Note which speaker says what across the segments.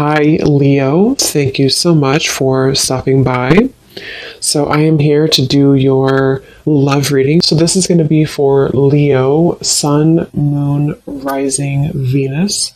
Speaker 1: Hi, Leo. Thank you so much for stopping by. So, I am here to do your love reading. So, this is going to be for Leo, Sun, Moon, Rising, Venus.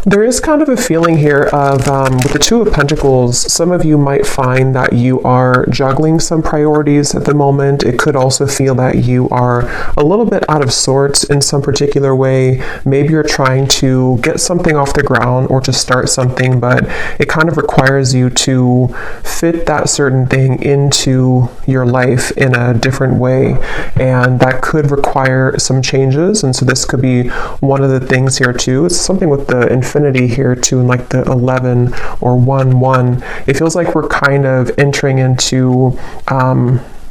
Speaker 1: There is kind of a feeling here of, with the Two of Pentacles, some of you might find that you are juggling some priorities at the moment. It could also feel that you are a little bit out of sorts in some particular way. Maybe you're trying to get something off the ground or to start something, but it kind of requires you to fit that certain thing into your life in a different way. And that could require some changes. And so this could be one of the things here too. It's something with the infinity here too, and like the 11 or 1-1. It feels like we're kind of entering into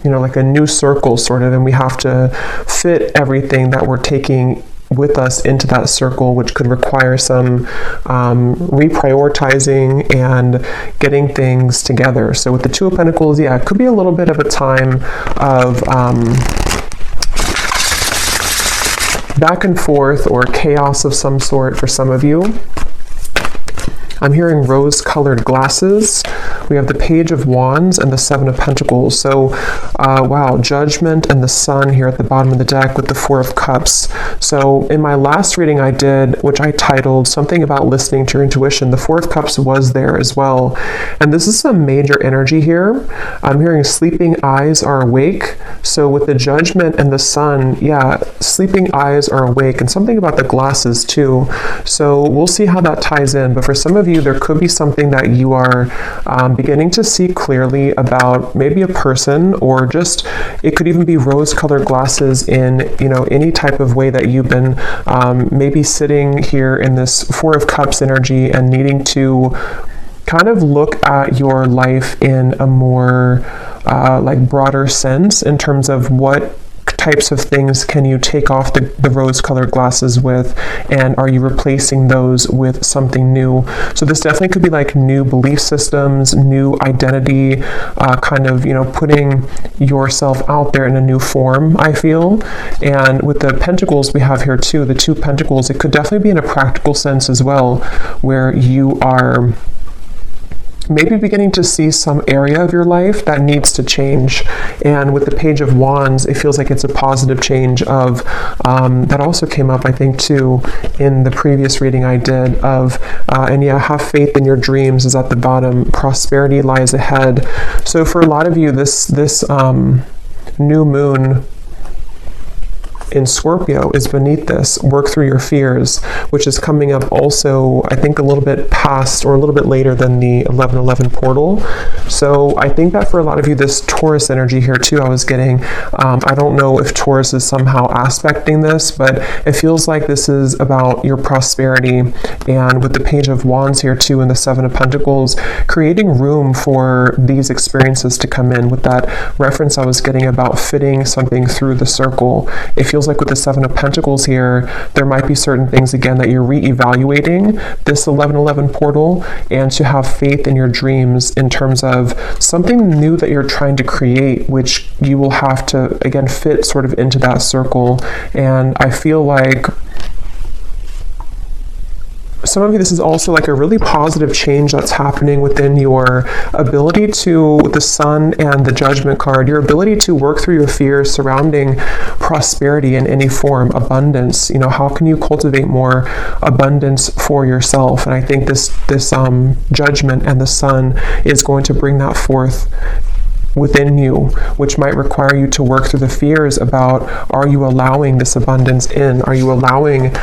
Speaker 1: like a new circle sort of, and we have to fit everything that we're taking with us into that circle, which could require some reprioritizing and getting things together. So with the Two of Pentacles, yeah, it could be a little bit of a time of back and forth or chaos of some sort for some of you. I'm hearing rose-colored glasses. We have the Page of Wands and the Seven of Pentacles. So, wow, Judgment and the Sun here at the bottom of the deck with the Four of Cups. So, in my last reading I did, which I titled something about listening to your intuition, the Four of Cups was there as well. And this is some major energy here. I'm hearing sleeping eyes are awake. So, with the Judgment and the Sun, yeah, sleeping eyes are awake, and something about the glasses too. So, we'll see how that ties in. But for some of you, there could be something that you are beginning to see clearly about, maybe a person, or just it could even be rose-colored glasses in any type of way that you've been maybe sitting here in this Four of Cups energy and needing to kind of look at your life in a more broader sense in terms of what types of things can you take off the rose-colored glasses with, and are you replacing those with something new? So this definitely could be like new belief systems, new identity, kind of putting yourself out there in a new form, I feel. And with the Pentacles we have here too, the Two Pentacles, it could definitely be in a practical sense as well, where you are maybe beginning to see some area of your life that needs to change. And with the Page of Wands, it feels like it's a positive change of, that also came up, I think, too, in the previous reading I did of, and yeah, have faith in your dreams is at the bottom. Prosperity lies ahead. So for a lot of you, this new moon in Scorpio is beneath this. Work through your fears, which is coming up also, I think, a little bit past or a little bit later than the 11-11 portal. So I think that for a lot of you, this Taurus energy here too, I was getting, I don't know if Taurus is somehow aspecting this, but it feels like this is about your prosperity. And with the Page of Wands here too and the Seven of Pentacles, creating room for these experiences to come in. With that reference I was getting about fitting something through the circle, it feels like with the Seven of Pentacles here, there might be certain things again that you're re-evaluating this 11-11 portal, and to have faith in your dreams in terms of something new that you're trying to create, which you will have to again fit sort of into that circle. And I feel like some of you, this is also like a really positive change that's happening within your ability to, with the Sun and the Judgment card, your ability to work through your fears surrounding prosperity in any form, abundance. How can you cultivate more abundance for yourself? And I think this Judgment and the Sun is going to bring that forth within you, which might require you to work through the fears about, are you allowing this abundance in? Are you allowing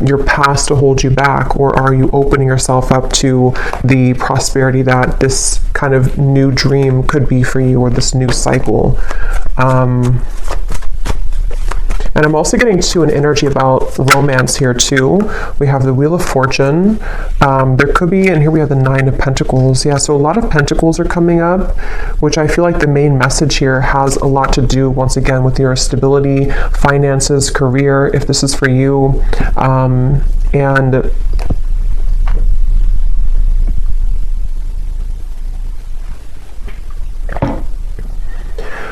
Speaker 1: your past to hold you back? Or are you opening yourself up to the prosperity that this kind of new dream could be for you, or this new cycle? And I'm also getting to an energy about romance here too. We have the Wheel of Fortune. There could be, and here we have the Nine of Pentacles. Yeah, so a lot of Pentacles are coming up, which I feel like the main message here has a lot to do, once again, with your stability, finances, career, if this is for you. And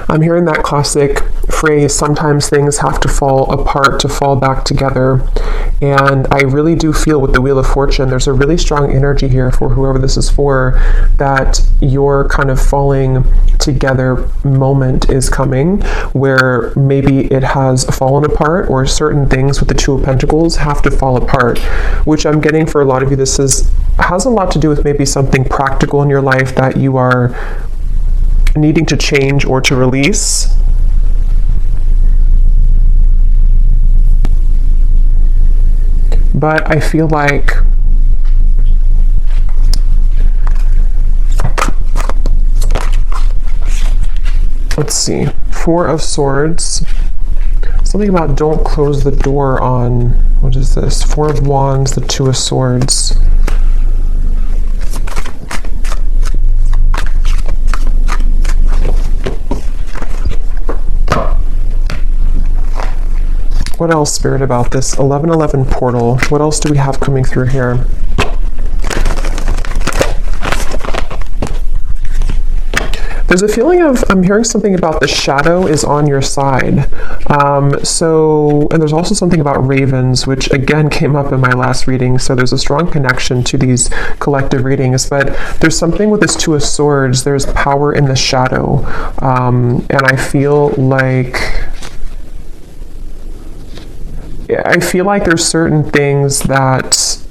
Speaker 1: I'm hearing that classic phrase, sometimes things have to fall apart to fall back together. And I really do feel with the Wheel of Fortune, there's a really strong energy here for whoever this is for, that your kind of falling together moment is coming, where maybe it has fallen apart, or certain things with the Two of Pentacles have to fall apart, which I'm getting for a lot of you, this has a lot to do with maybe something practical in your life that you are needing to change or to release. But I feel like let's see, Four of Swords, something about don't close the door on, what is this? Four of Wands, the Two of Swords. What else, Spirit, about this 1111 portal? What else do we have coming through here? There's a feeling of, I'm hearing something about the shadow is on your side. And there's also something about ravens, which again came up in my last reading. So there's a strong connection to these collective readings, but there's something with this Two of Swords. There's power in the shadow. And I feel like there's certain things that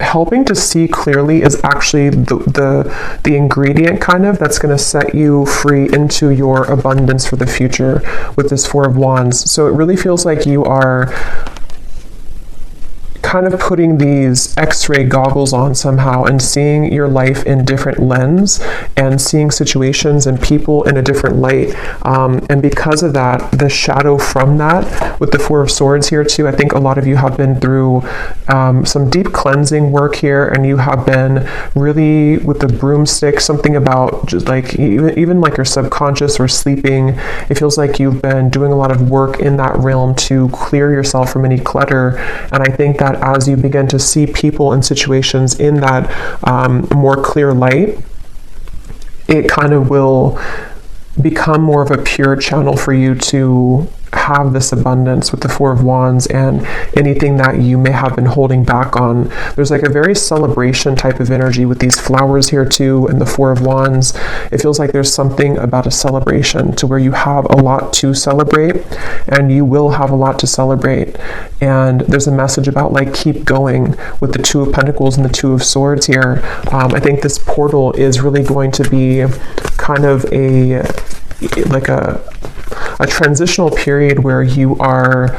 Speaker 1: helping to see clearly is actually the ingredient kind of that's going to set you free into your abundance for the future with this Four of Wands. So it really feels like you are kind of putting these X-ray goggles on somehow and seeing your life in different lens and seeing situations and people in a different light. And because of that, the shadow from that with the Four of Swords here too, I think a lot of you have been through some deep cleansing work here, and you have been really with the broomstick, something about just like even like your subconscious or sleeping. It feels like you've been doing a lot of work in that realm to clear yourself from any clutter. And I think that as you begin to see people and situations in that more clear light, it kind of will become more of a pure channel for you to have this abundance with the Four of Wands and anything that you may have been holding back on. There's like a very celebration type of energy with these flowers here too, and the Four of Wands. It feels like there's something about a celebration to where you have a lot to celebrate, and you will have a lot to celebrate. And there's a message about like keep going with the Two of Pentacles and the Two of Swords here. I think this portal is really going to be kind of a transitional period where you are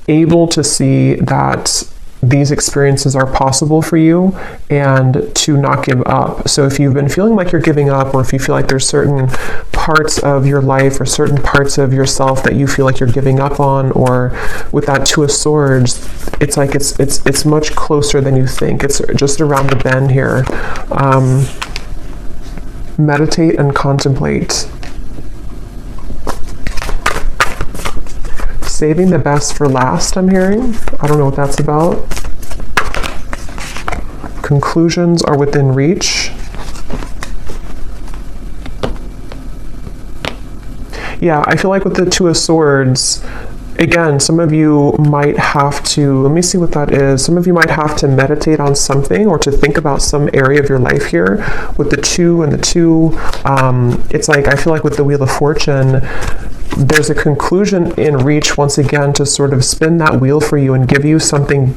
Speaker 1: able to see that these experiences are possible for you and to not give up. So if you've been feeling like you're giving up, or if you feel like there's certain parts of your life or certain parts of yourself that you feel like you're giving up on, or with that Two of Swords, it's like it's much closer than you think. It's just around the bend here. Meditate and contemplate. Saving the best for last, I'm hearing. I don't know what that's about. Conclusions are within reach. Yeah, I feel like with the Two of Swords, again, some of you might have to, let me see what that is. Some of you might have to meditate on something or to think about some area of your life here. With the two and the two, it's like, I feel like with the Wheel of Fortune, there's a conclusion in reach once again to sort of spin that wheel for you and give you something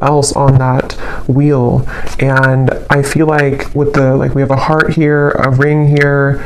Speaker 1: else on that wheel. And I feel like with the, like we have a heart here, a ring here,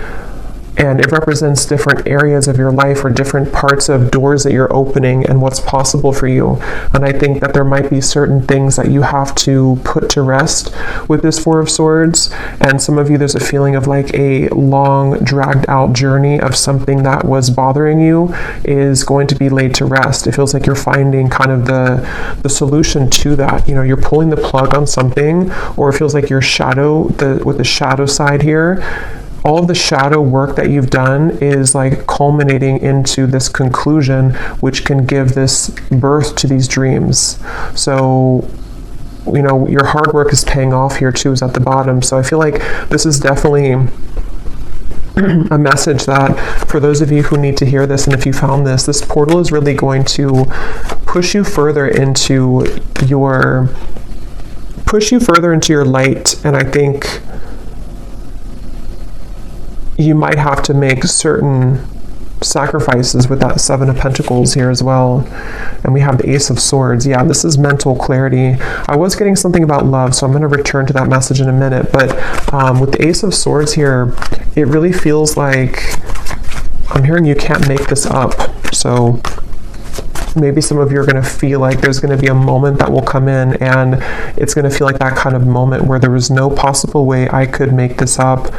Speaker 1: and it represents different areas of your life or different parts of doors that you're opening and what's possible for you. And I think that there might be certain things that you have to put to rest with this Four of Swords. And some of you, there's a feeling of like a long, dragged out journey of something that was bothering you is going to be laid to rest. It feels like you're finding kind of the solution to that. You know, you're pulling the plug on something, or it feels like your shadow, with the shadow side here, all of the shadow work that you've done is like culminating into this conclusion, which can give this birth to these dreams. So, you know, your hard work is paying off here too, is at the bottom. So I feel like this is definitely a message that for those of you who need to hear this, and if you found this portal is really going to push you further into your light. And I think you might have to make certain sacrifices with that Seven of Pentacles here as well. And we have the Ace of Swords. Yeah, this is mental clarity. I was getting something about love, so I'm going to return to that message in a minute. But with the Ace of Swords here, it really feels like I'm hearing you can't make this up. So maybe some of you are going to feel like there's going to be a moment that will come in, and it's going to feel like that kind of moment where there was no possible way I could make this up,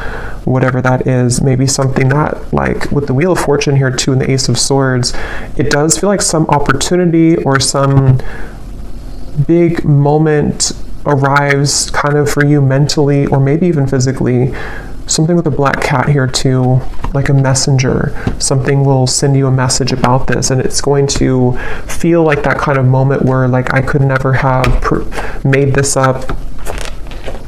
Speaker 1: whatever that is. Maybe something that, like with the Wheel of Fortune here too and the Ace of Swords, it does feel like some opportunity or some big moment arrives kind of for you mentally or maybe even physically. Something with the black cat here too, like a messenger. Something will send you a message about this, and it's going to feel like that kind of moment where like I could never have made this up,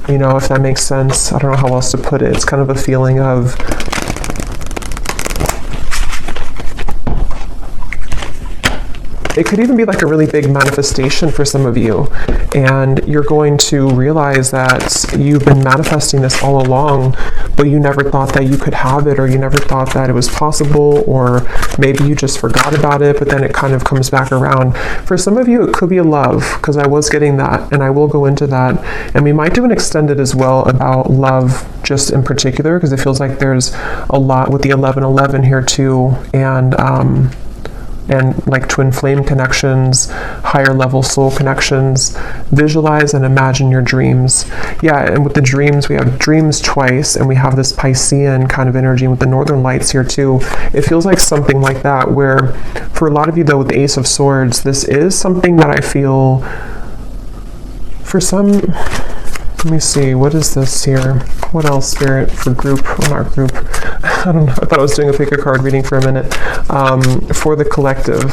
Speaker 1: you know, if that makes sense. I don't know how else to put it. It's kind of a feeling of it could even be like a really big manifestation for some of you, and you're going to realize that you've been manifesting this all along, but you never thought that you could have it, or you never thought that it was possible, or maybe you just forgot about it, but then it kind of comes back around. For some of you, it could be a love, because I was getting that, and I will go into that, and we might do an extended as well about love just in particular, because it feels like there's a lot with the 1111 here too, and like twin flame connections, higher level soul connections. Visualize and imagine your dreams. Yeah, and with the dreams, we have dreams twice, and we have this Piscean kind of energy with the northern lights here too. It feels like something like that, where for a lot of you though, with the Ace of Swords, this is something that I feel for some. Let me see, what is this here? What else, Spirit, for group, on our group? I don't know, I thought I was doing a pick a card reading for a minute. For the collective,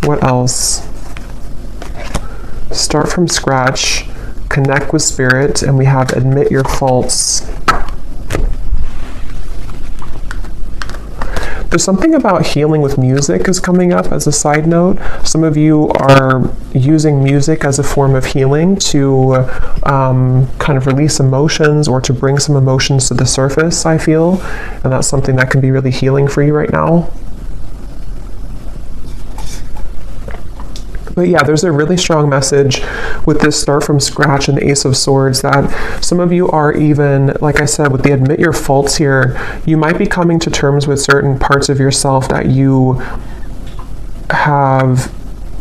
Speaker 1: what else? Start from scratch, connect with Spirit, and we have admit your faults. There's something about healing with music is coming up as a side note. Some of you are using music as a form of healing to kind of release emotions or to bring some emotions to the surface, I feel. And that's something that can be really healing for you right now. But yeah, there's a really strong message with this start from scratch and the Ace of Swords that some of you are even, like I said, with the admit your faults here, you might be coming to terms with certain parts of yourself that you have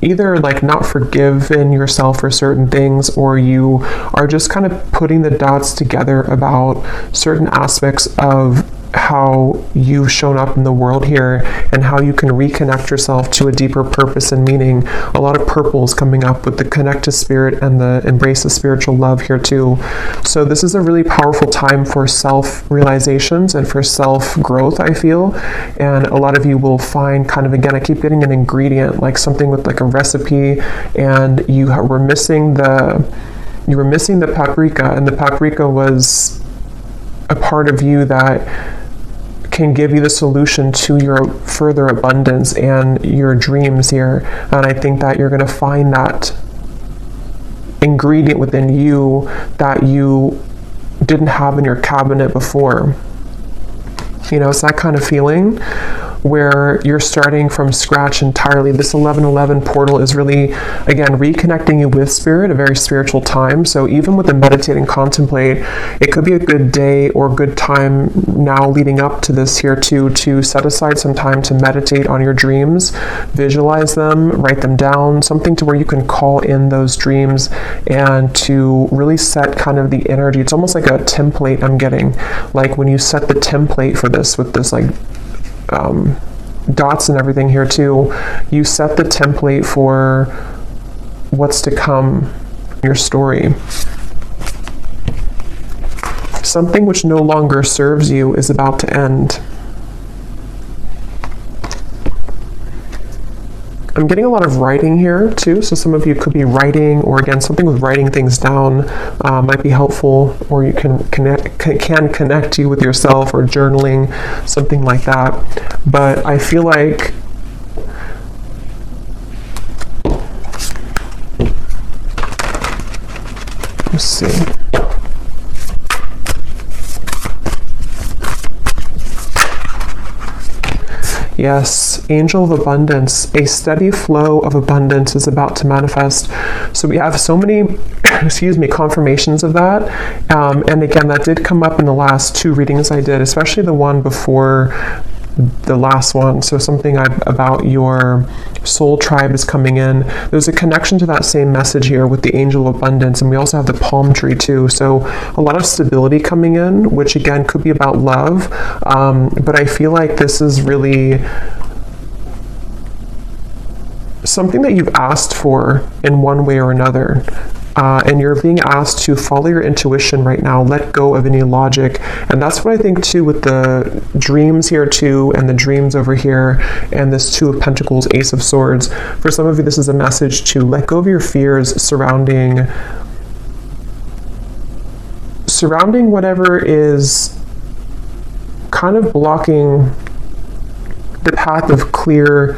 Speaker 1: either like not forgiven yourself for certain things, or you are just kind of putting the dots together about certain aspects of how you've shown up in the world here and how you can reconnect yourself to a deeper purpose and meaning. A lot of purples coming up with the connect to Spirit and the embrace of spiritual love here too. So this is a really powerful time for self-realizations and for self-growth, I feel. And a lot of you will find kind of, again, I keep getting an ingredient, like something with like a recipe, and you were missing the paprika, and the paprika was a part of you that can give you the solution to your further abundance and your dreams here. And I think that you're going to find that ingredient within you that you didn't have in your cabinet before. You know, it's that kind of feeling where you're starting from scratch entirely. This 1111 portal is really, again, reconnecting you with Spirit, a very spiritual time. So even with the meditate and contemplate, it could be a good day or good time now leading up to this here too, to set aside some time to meditate on your dreams, visualize them, write them down, something to where you can call in those dreams and to really set kind of the energy. It's almost like a template I'm getting, like when you set the template for this with this like dots and everything here too, you set the template for what's to come, your story. Something which no longer serves you is about to end. I'm getting a lot of writing here too, so some of you could be writing, or again, something with writing things down might be helpful, or you can connect you with yourself, or journaling, something like that. But I feel like let's see. Yes, angel of abundance. A steady flow of abundance is about to manifest. So we have so many, confirmations of that. And again, that did come up in the last 2 readings I did, especially the one before the last one. So something about your soul tribe is coming in. There's a connection to that same message here with the angel of abundance, and we also have the palm tree too. So a lot of stability coming in, which again could be about love, but I feel like this is really something that you've asked for in one way or another. And you're being asked to follow your intuition right now, let go of any logic. And that's what I think too with the dreams here too, and the dreams over here, and this 2 of Pentacles, Ace of Swords. For some of you, this is a message to let go of your fears surrounding whatever is kind of blocking the path of clear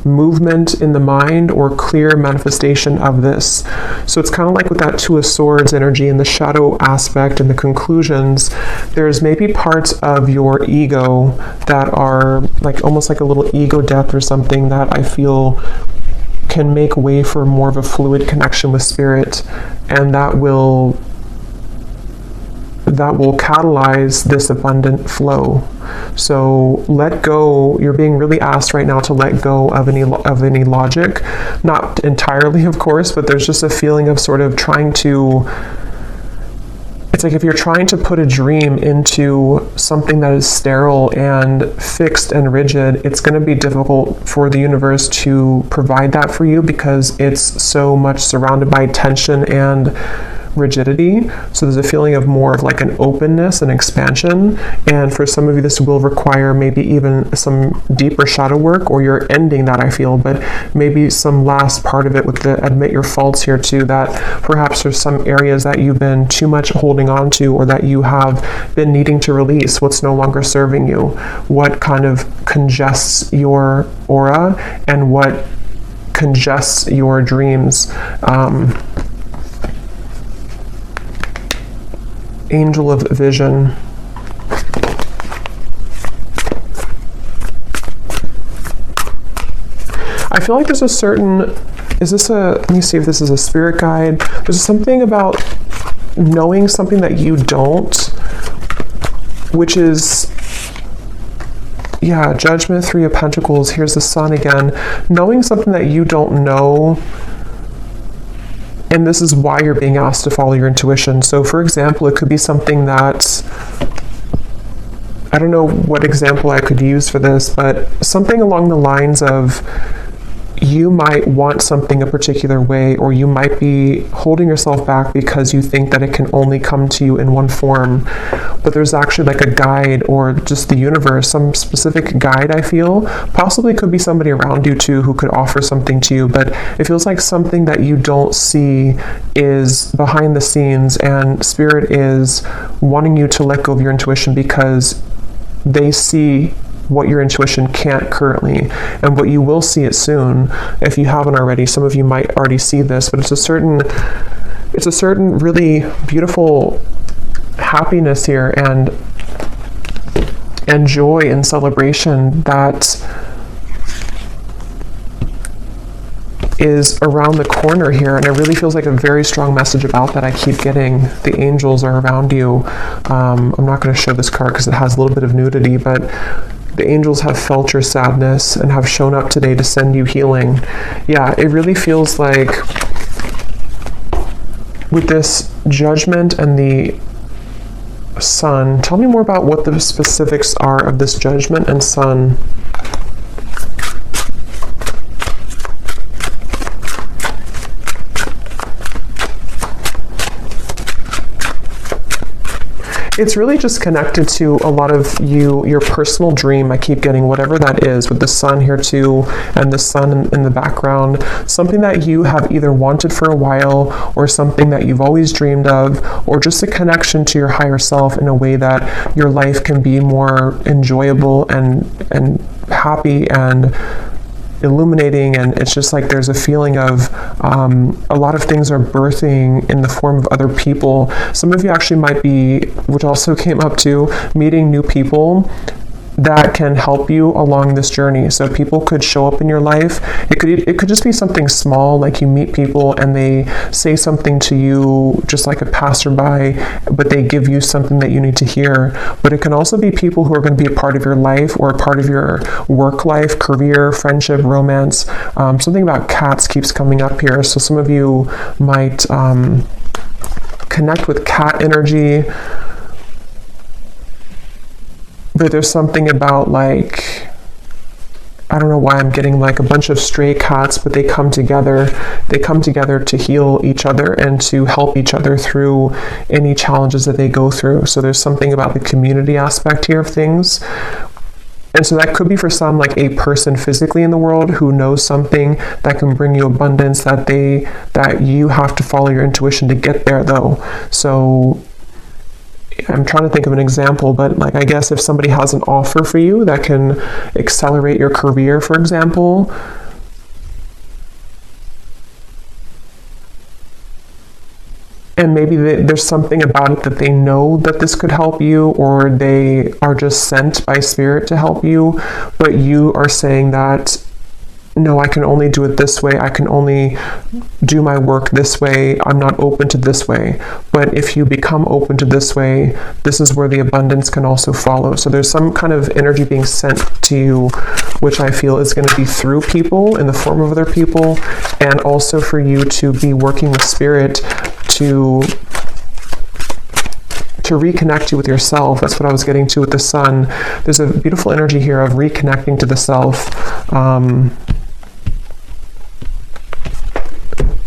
Speaker 1: movement in the mind, or clear manifestation of this. So it's kind of like with that 2 of Swords energy and the shadow aspect and the conclusions, there's maybe parts of your ego that are like almost like a little ego death or something that I feel can make way for more of a fluid connection with spirit, and that will catalyze this abundant flow. So let go. You're being really asked right now to let go of any logic, not entirely, of course, but there's just a feeling of sort of trying to. It's like if you're trying to put a dream into something that is sterile and fixed and rigid, it's going to be difficult for the universe to provide that for you, because it's so much surrounded by tension and rigidity. So there's a feeling of more of like an openness and expansion, and for some of you this will require maybe even some deeper shadow work, or you're ending that, I feel, but maybe some last part of it with the admit your faults here too, that perhaps there's some areas that you've been too much holding on to, or that you have been needing to release, what's no longer serving you, what kind of congests your aura, and what congests your dreams. Angel of vision. I feel like there's a certain, let me see if this is a spirit guide. There's something about knowing something that you don't, which is, judgment, 3 of Pentacles. Here's the Sun again. Knowing something that you don't know, and this is why you're being asked to follow your intuition. So for example, it could be something that, I don't know what example I could use for this, but something along the lines of, you might want something a particular way, or you might be holding yourself back because you think that it can only come to you in one form, but there's actually like a guide, or just the universe, some specific guide, I feel. Possibly could be somebody around you too who could offer something to you, but it feels like something that you don't see is behind the scenes, and spirit is wanting you to let go of your intuition because they see what your intuition can't currently, and what you will see it soon if you haven't already. Some of you might already see this, but it's a certain really beautiful happiness here, and joy and celebration that is around the corner here, and it really feels like a very strong message about that I keep getting. The angels are around you. I'm not going to show this card because it has a little bit of nudity, but the angels have felt your sadness and have shown up today to send you healing. Yeah, it really feels like with this judgment and the Sun. Tell me more about what the specifics are of this judgment and Sun. It's really just connected to a lot of your personal dream. I keep getting whatever that is, with the sun here too, and the sun in the background. Something that you have either wanted for a while, or something that you've always dreamed of, or just a connection to your higher self in a way that your life can be more enjoyable and happy and illuminating. And it's just like there's a feeling of a lot of things are birthing in the form of other people. Some of you actually might be, which also came up too, meeting new people that can help you along this journey. So people could show up in your life. It could just be something small, like you meet people and they say something to you just like a passerby, but they give you something that you need to hear. But it can also be people who are going to be a part of your life, or a part of your work life, career, friendship, romance. Something about cats keeps coming up here. So some of you might connect with cat energy. But there's something about, like, I don't know why I'm getting like a bunch of stray cats, but they come together to heal each other and to help each other through any challenges that they go through. So there's something about the community aspect here of things. And so that could be for some like a person physically in the world who knows something that can bring you abundance, that you have to follow your intuition to get there though. So I'm trying to think of an example, but like, I guess if somebody has an offer for you that can accelerate your career, for example, and maybe there's something about it that they know that this could help you, or they are just sent by spirit to help you, but you are saying that, no, I can only do it this way. I can only do my work this way. I'm not open to this way. But if you become open to this way, this is where the abundance can also follow. So there's some kind of energy being sent to you, which I feel is going to be through people, in the form of other people, and also for you to be working with spirit to reconnect you with yourself. That's what I was getting to with the sun. There's a beautiful energy here of reconnecting to the self.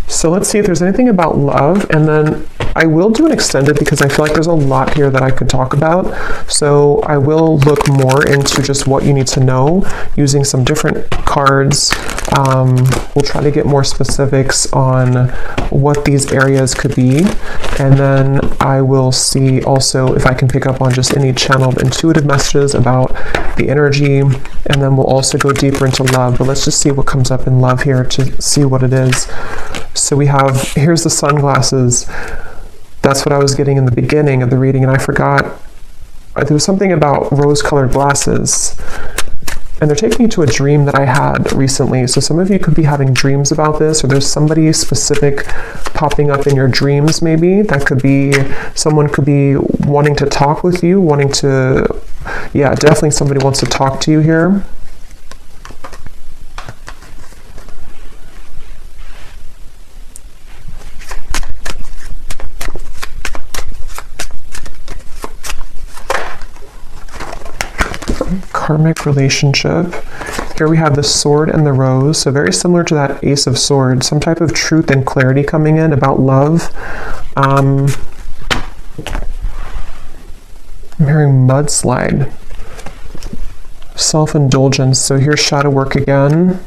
Speaker 1: So let's see if there's anything about love, and then I will do an extended because I feel like there's a lot here that I could talk about. So I will look more into just what you need to know using some different cards. We'll try to get more specifics on what these areas could be. And then I will see also if I can pick up on just any channel of intuitive messages about the energy. And then we'll also go deeper into love. But let's just see what comes up in love here to see what it is. So we have, here's the sunglasses. That's what I was getting in the beginning of the reading, and I forgot. There was something about rose-colored glasses. And they're taking me to a dream that I had recently. So some of you could be having dreams about this, or there's somebody specific popping up in your dreams maybe. That could be, someone could be wanting to talk with you, yeah, definitely somebody wants to talk to you here. Karmic relationship. Here we have the sword and the rose, so very similar to that ace of swords. Some type of truth and clarity coming in about love. I'm hearing mudslide. Self-indulgence. So here's shadow work again.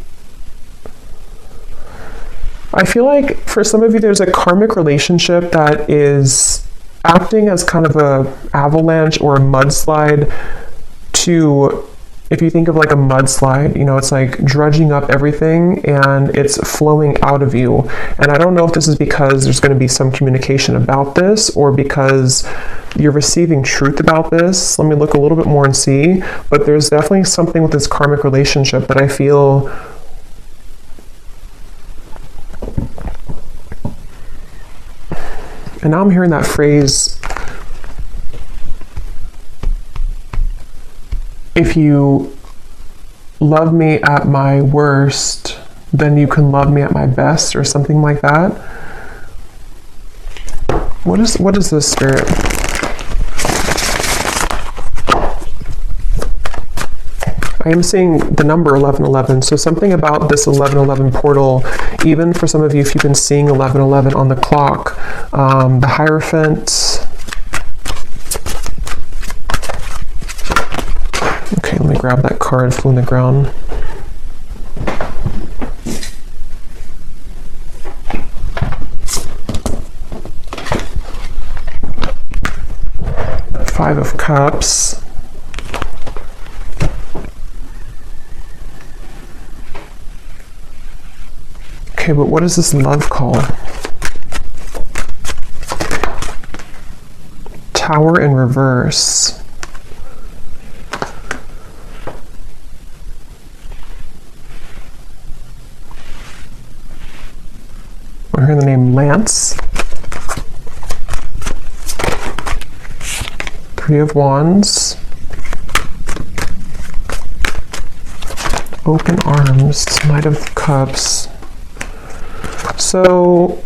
Speaker 1: I feel like for some of you there's a karmic relationship that is acting as kind of a avalanche or a mudslide to, if you think of like a mudslide, you know, it's like dredging up everything and it's flowing out of you. And I don't know if this is because there's going to be some communication about this, or because you're receiving truth about this. Let me look a little bit more and see. But there's definitely something with this karmic relationship that I feel and now I'm hearing that phrase, if you love me at my worst, then you can love me at my best, or something like that. What is this, Spirit? I am seeing the number 1111, so something about this 1111 portal, even for some of you, if you've been seeing 1111 on the clock, the Hierophant, Let me grab that card, flew in the ground. Five of Cups. Okay, but what is this love call? Tower in reverse. We're hearing the name Lance. Three of Wands. Open Arms. Knight of Cups. So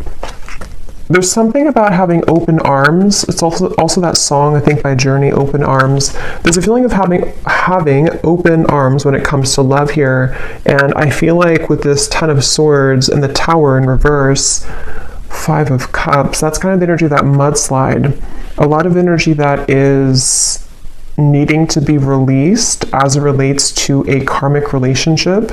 Speaker 1: there's something about having open arms. It's also that song, I think, by Journey, Open Arms. There's a feeling of having open arms when it comes to love here. And I feel like with this Ten of Swords and the Tower in reverse, Five of Cups, that's kind of the energy of that mudslide. A lot of energy that is needing to be released as it relates to a karmic relationship.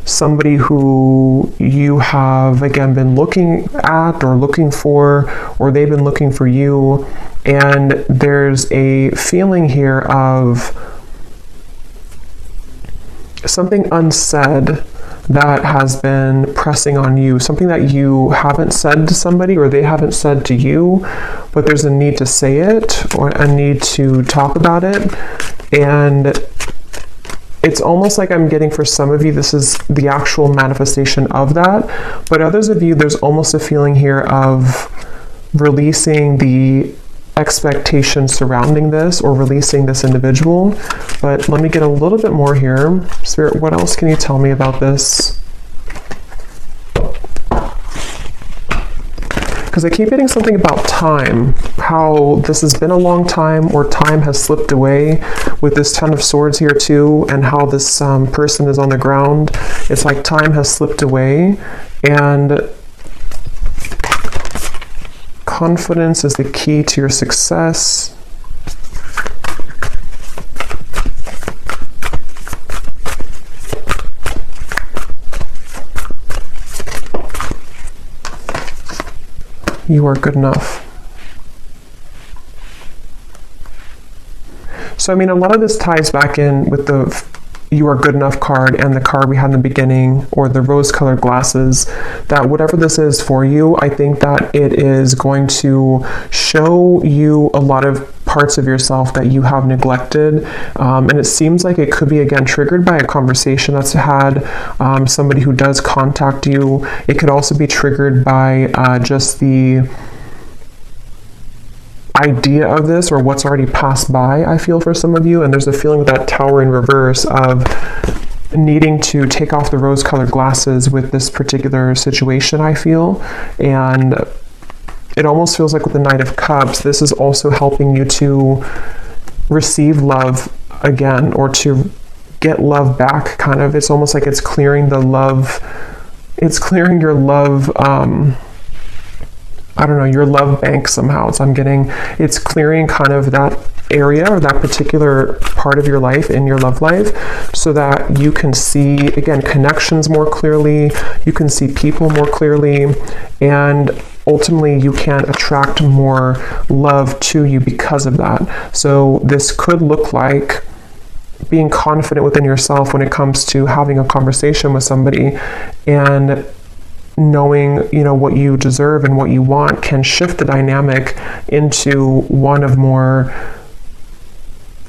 Speaker 1: Somebody who you have, again, been looking at or looking for, or they've been looking for you. And there's a feeling here of something unsaid that has been pressing on you, something that you haven't said to somebody or they haven't said to you, but there's a need to say it or a need to talk about it. And it's almost like I'm getting, for some of you, this is the actual manifestation of that. But others of you, there's almost a feeling here of releasing the expectation surrounding this or releasing this individual. But let me get a little bit more here. Spirit, what else can you tell me about this? Because I keep getting something about time, how this has been a long time or time has slipped away with this Ten of Swords here too, and how this person is on the ground. It's like time has slipped away, and confidence is the key to your success. You are good enough. So, I mean, a lot of this ties back in with the You Are Good Enough card and the card we had in the beginning, or the rose-colored glasses, that whatever this is for you, I think that it is going to show you a lot of parts of yourself that you have neglected. And it seems like it could be, again, triggered by a conversation that's had, somebody who does contact you. It could also be triggered by just the idea of this or what's already passed by, I feel, for some of you. And there's a feeling with that Tower in reverse of needing to take off the rose-colored glasses with this particular situation, I feel. And it almost feels like with the Knight of Cups, this is also helping you to receive love again, or to get love back, kind of. It's almost like it's clearing the love, it's clearing your love, I don't know, your love bank somehow. So I'm getting, it's clearing kind of that area or that particular part of your life in your love life, so that you can see, again, connections more clearly, you can see people more clearly, and ultimately you can attract more love to you because of that. So this could look like being confident within yourself when it comes to having a conversation with somebody, and knowing, you know, what you deserve and what you want can shift the dynamic into one of more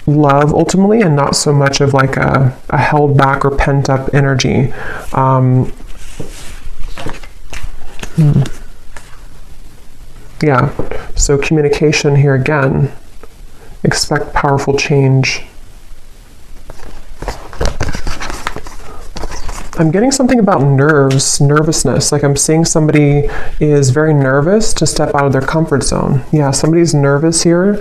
Speaker 1: love ultimately, and not so much of like a held back or pent up energy. Yeah, so communication here again. Expect powerful change. I'm getting something about nervousness. Like I'm seeing somebody is very nervous to step out of their comfort zone. Yeah, somebody's nervous here.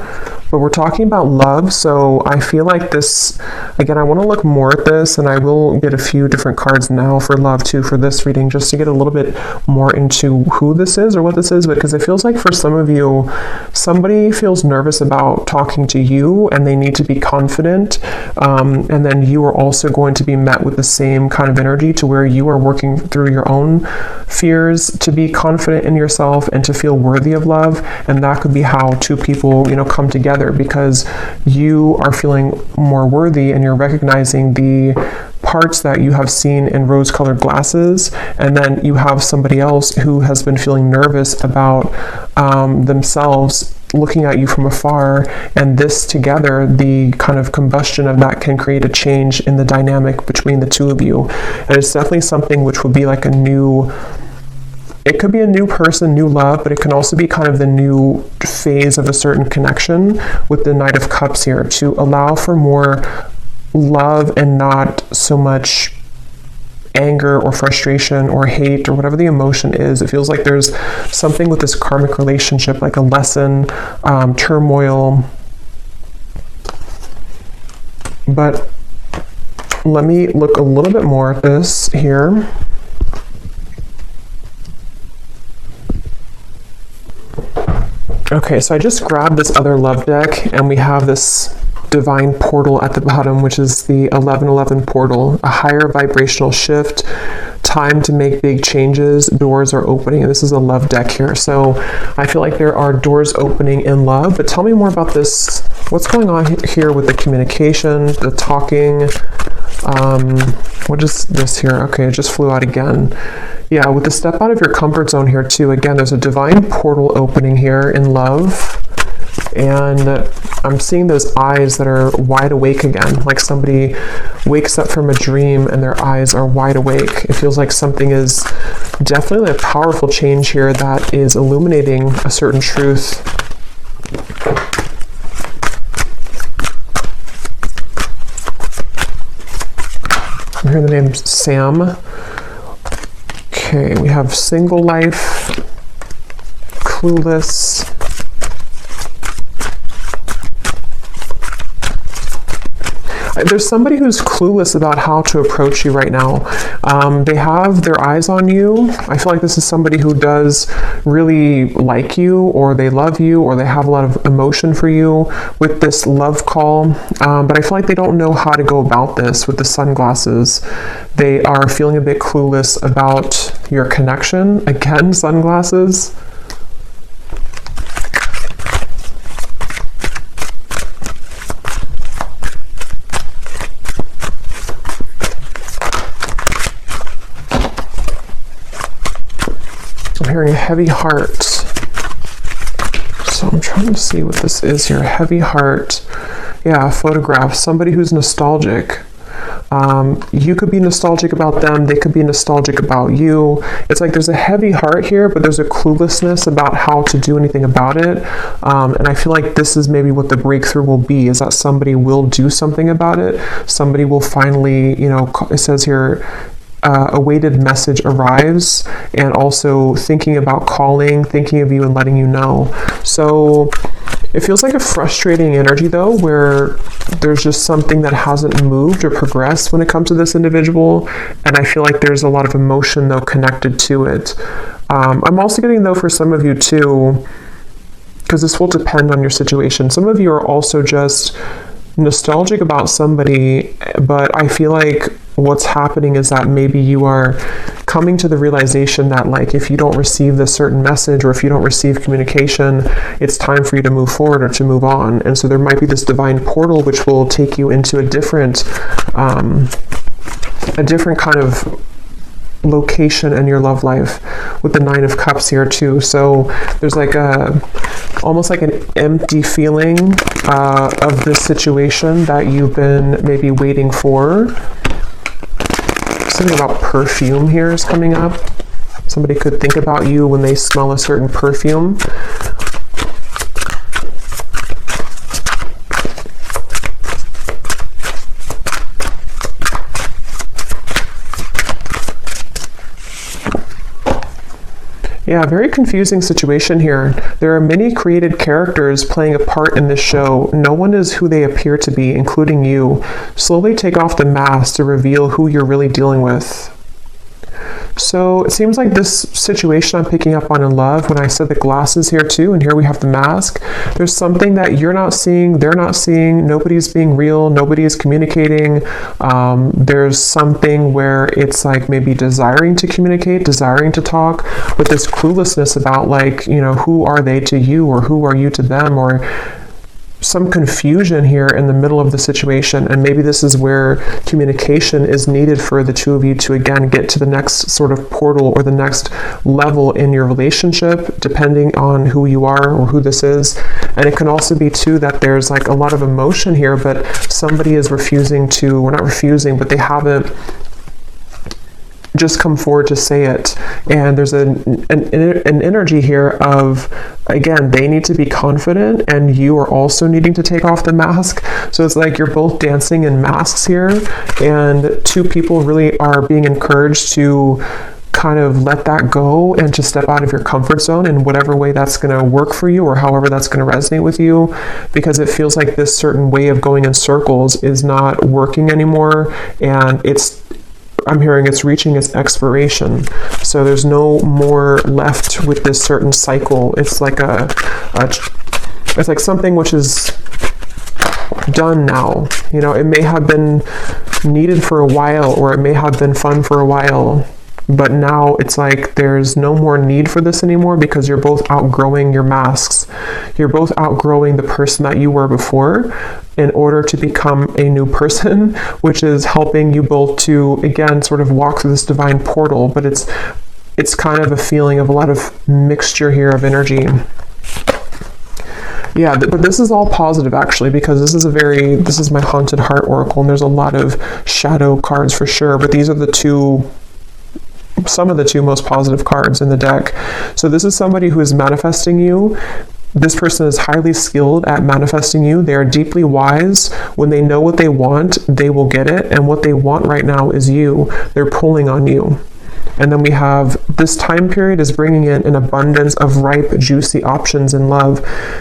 Speaker 1: but we're talking about love. So I feel like this, again, I want to look more at this, and I will get a few different cards now for love too for this reading, just to get a little bit more into who this is or what this is, because it feels like for some of you, somebody feels nervous about talking to you and they need to be confident, and then you are also going to be met with the same kind of energy to where you are working through your own fears to be confident in yourself and to feel worthy of love. And that could be how two people, come together, because you are feeling more worthy and you're recognizing the parts that you have seen in rose-colored glasses, and then you have somebody else who has been feeling nervous about themselves looking at you from afar, and this together, the kind of combustion of that can create a change in the dynamic between the two of you. And it's definitely something which would be like it could be a new person, new love, but it can also be kind of the new phase of a certain connection with the Knight of Cups here, to allow for more love and not so much anger or frustration or hate or whatever the emotion is. It feels like there's something with this karmic relationship, like a lesson, turmoil. But let me look a little bit more at this here. Okay, so I just grabbed this other love deck, and we have this divine portal at the bottom, which is the 1111 portal, a higher vibrational shift, time to make big changes, doors are opening. And this is a love deck here. So I feel like there are doors opening in love, but tell me more about this. What's going on here with the communication, the talking? What is this here? Okay, it just flew out again. Yeah, with the step out of your comfort zone here too. Again, there's a divine portal opening here in love. And I'm seeing those eyes that are wide awake again, like somebody wakes up from a dream and their eyes are wide awake. It feels like something is definitely a powerful change here that is illuminating a certain truth. I'm hearing the name Sam. Okay, we have single life, clueless. There's somebody who's clueless about how to approach you right now. They have their eyes on you. I feel like this is somebody who does really like you, or they love you, or they have a lot of emotion for you with this love call. But I feel like they don't know how to go about this with the sunglasses. They are feeling a bit clueless about your connection. Again, sunglasses. I'm hearing a heavy heart. So I'm trying to see what this is here. Heavy heart. Yeah, photograph. Somebody who's nostalgic. You could be nostalgic about them. They could be nostalgic about you. It's like there's a heavy heart here, but there's a cluelessness about how to do anything about it. And I feel like this is maybe what the breakthrough will be, is that somebody will do something about it. Somebody will finally, it says here, a weighted message arrives, and also thinking about calling, thinking of you and letting you know. So it feels like a frustrating energy though, where there's just something that hasn't moved or progressed when it comes to this individual. And I feel like there's a lot of emotion though connected to it. I'm also getting though for some of you too, because this will depend on your situation. Some of you are also just nostalgic about somebody, but I feel like what's happening is that maybe you are coming to the realization that, like, if you don't receive this certain message, or if you don't receive communication, it's time for you to move forward or to move on. And so there might be this divine portal which will take you into a different kind of location in your love life, with the Nine of Cups here too. So there's like almost like an empty feeling of this situation that you've been maybe waiting for. Something about perfume here is coming up. Somebody could think about you when they smell a certain perfume. Yeah, very confusing situation here. There are many created characters playing a part in this show. No one is who they appear to be, including you. Slowly take off the mask to reveal who you're really dealing with. So it seems like this situation I'm picking up on in love, when I said the glasses here too, and here we have the mask, there's something that you're not seeing, they're not seeing, nobody's being real, nobody is communicating. There's something where it's like maybe desiring to communicate, desiring to talk, with this cluelessness about like, you know, who are they to you, or who are you to them, or some confusion here in the middle of the situation. And maybe this is where communication is needed for the two of you to again get to the next sort of portal or the next level in your relationship, depending on who you are or who this is. And it can also be too that there's like a lot of emotion here, but somebody is refusing to, or not refusing, but they haven't just come forward to say it. And there's an energy here of, again, they need to be confident and you are also needing to take off the mask. So it's like you're both dancing in masks here, and two people really are being encouraged to kind of let that go and to step out of your comfort zone in whatever way that's going to work for you, or however that's going to resonate with you, because it feels like this certain way of going in circles is not working anymore, and I'm hearing it's reaching its expiration. So there's no more left with this certain cycle. It's like it's like something which is done now. You know, it may have been needed for a while, or it may have been fun for a while, but now it's like there's no more need for this anymore, because you're both outgrowing your masks. You're both outgrowing the person that you were before in order to become a new person, which is helping you both to, again, sort of walk through this divine portal. But it's kind of a feeling of a lot of mixture here of energy. Yeah, but this is all positive actually, because this is my Haunted Heart Oracle, and there's a lot of shadow cards for sure, but these are some of the two most positive cards in the deck. So this is somebody who is manifesting you. This person is highly skilled at manifesting you. They are deeply wise. When they know what they want, they will get it. And what they want right now is you. They're pulling on you. And then we have this time period is bringing in an abundance of ripe, juicy options in love.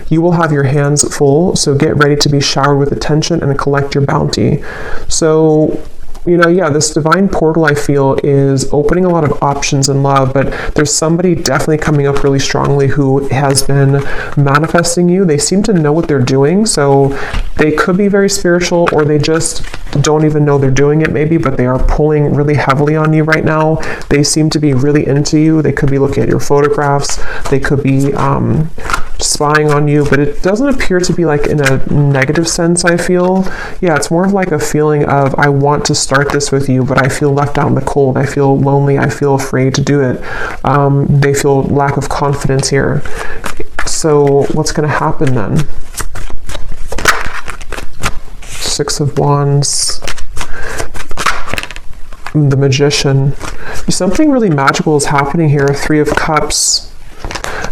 Speaker 1: You will have your hands full, so get ready to be showered with attention and collect your bounty. So, you know, yeah, this divine portal, I feel, is opening a lot of options in love, but there's somebody definitely coming up really strongly who has been manifesting you. They seem to know what they're doing, so they could be very spiritual, or they just don't even know they're doing it maybe, but they are pulling really heavily on you right now. They seem to be really into you. They could be looking at your photographs. They could be spying on you, but it doesn't appear to be like in a negative sense, I feel. Yeah, it's more of like a feeling of, I want to start this with you, but I feel left out in the cold. I feel lonely. I feel afraid to do it. They feel lack of confidence here. So what's going to happen then? Six of Wands. The Magician. Something really magical is happening here. Three of Cups.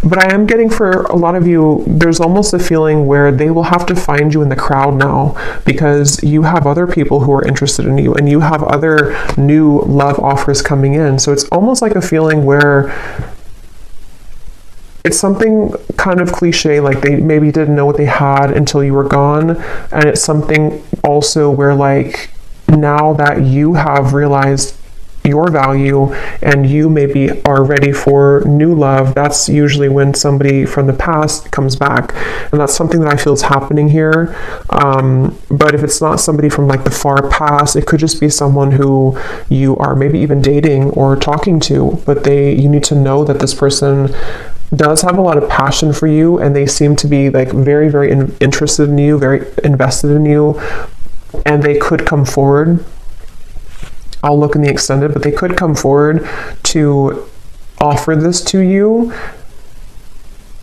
Speaker 1: But I am getting, for a lot of you, there's almost a feeling where they will have to find you in the crowd now, because you have other people who are interested in you, and you have other new love offers coming in. So it's almost like a feeling where it's something kind of cliche, like they maybe didn't know what they had until you were gone. And it's something also where, like, now that you have realized your value and you maybe are ready for new love, that's usually when somebody from the past comes back, and that's something that I feel is happening here. But if it's not somebody from like the far past, it could just be someone who you are maybe even dating or talking to, but you need to know that this person does have a lot of passion for you, and they seem to be like very, very interested in you, very invested in you, and they could come forward. I'll look in the extended, but they could come forward to offer this to you.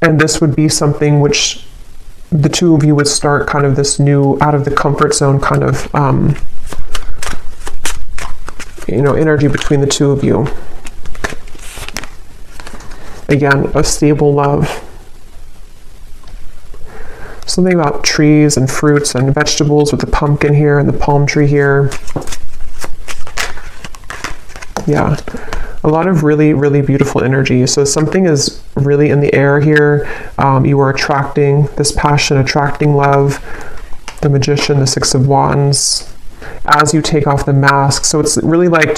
Speaker 1: And this would be something which the two of you would start kind of this new, out of the comfort zone kind of, energy between the two of you. Again, a stable love. Something about trees and fruits and vegetables with the pumpkin here and the palm tree here. Yeah, A lot of really, really beautiful energy. So something is really in the air here. You are attracting this passion, attracting love. The Magician, the Six of Wands, as you take off the mask. So it's really like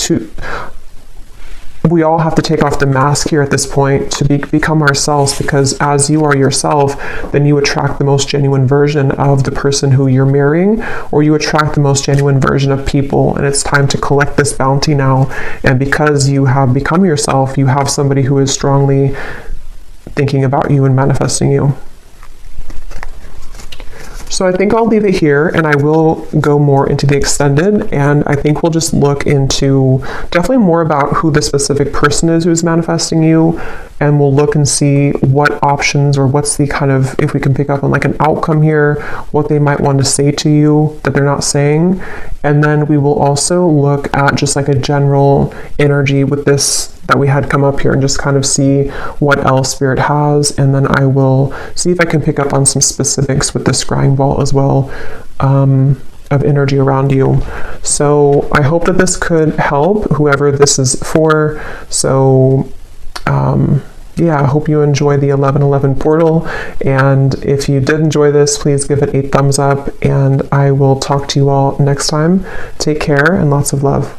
Speaker 1: we all have to take off the mask here at this point to become ourselves, because as you are yourself, then you attract the most genuine version of the person who you're marrying, or you attract the most genuine version of people. And it's time to collect this bounty now. And because you have become yourself, you have somebody who is strongly thinking about you and manifesting you. So I think I'll leave it here, and I will go more into the extended, and I think we'll just look into definitely more about who the specific person is who's manifesting you, and we'll look and see what options, or what's the kind of, if we can pick up on like an outcome here, what they might want to say to you that they're not saying. And then we will also look at just like a general energy with this that we had come up here, and just kind of see what else Spirit has. And then I will see if I can pick up on some specifics with the scrying ball as well, of energy around you. So I hope that this could help whoever this is for. So yeah, I hope you enjoy the 1111 portal. And if you did enjoy this, please give it a thumbs up, and I will talk to you all next time. Take care and lots of love.